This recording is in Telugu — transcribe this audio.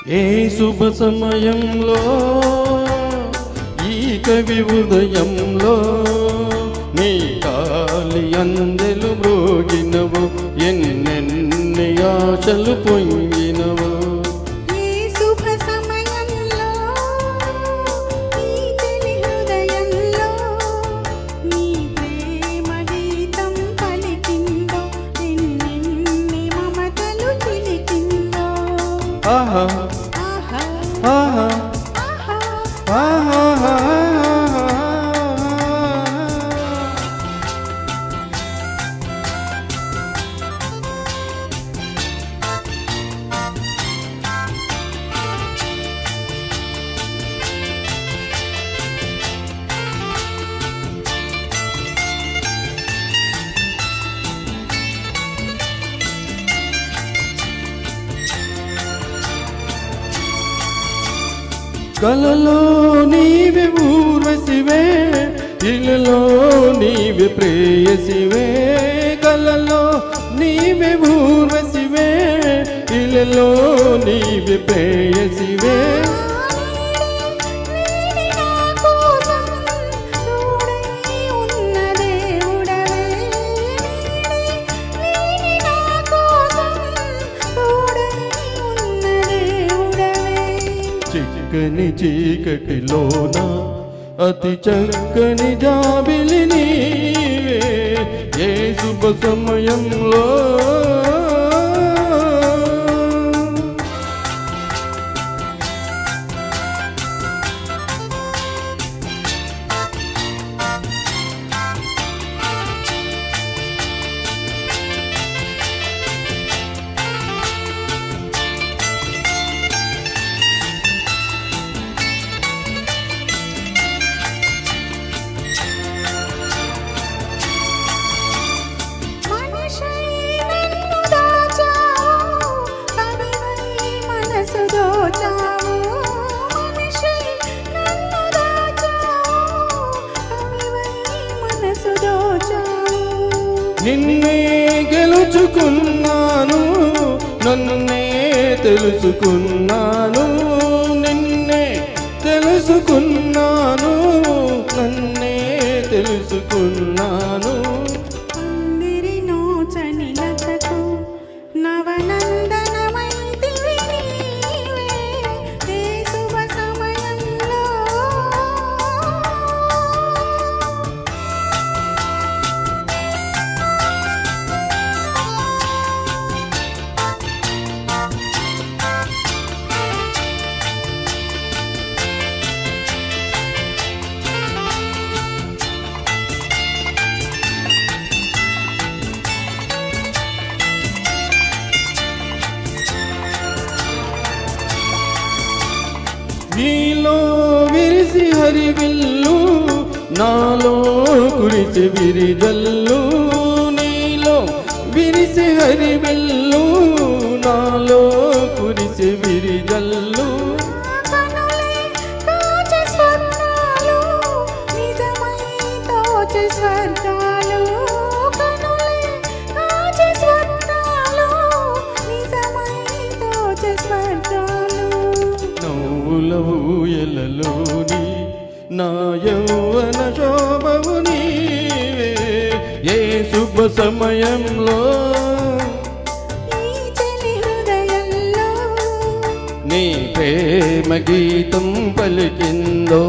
ఏ శుభ సమయంలో ఈ కవి ఉదయంలో నీ కాలి అందెలు మ్రోగినవు, ఎన్నెన్ని ఆశలు పొంగినవు. ఆహా ఆహా ఆహా కలలో నీవే ఊర్వశివే, ఇలలో నీవే ప్రేయసివే. కలలో నీవే ఊర్వశివే, ఇలలో నీవే ప్రేయసివే. చక్కని చీకటిలోన అతి చక్కని జాబిలి నీవే, ఏ శుభ సమయంలో నిన్నే గెలుచుకున్నాను, నన్నే తెలుసుకున్నాను. నిన్నే తెలుసుకున్నాను, నన్నే తెలుసుకున్నాను. నీలో విరిసి హరివిల్లు, నాలో కురిసి విరిజల్లు. నీలో విరిసి హరివిల్లు, నాలో కురిసి విరిజల్లు. ఊయలలోని నా యౌవన శోభవు నీవే, ఏ శుభ సమయంలో నీ ప్రేమ గీతం పలికిందో.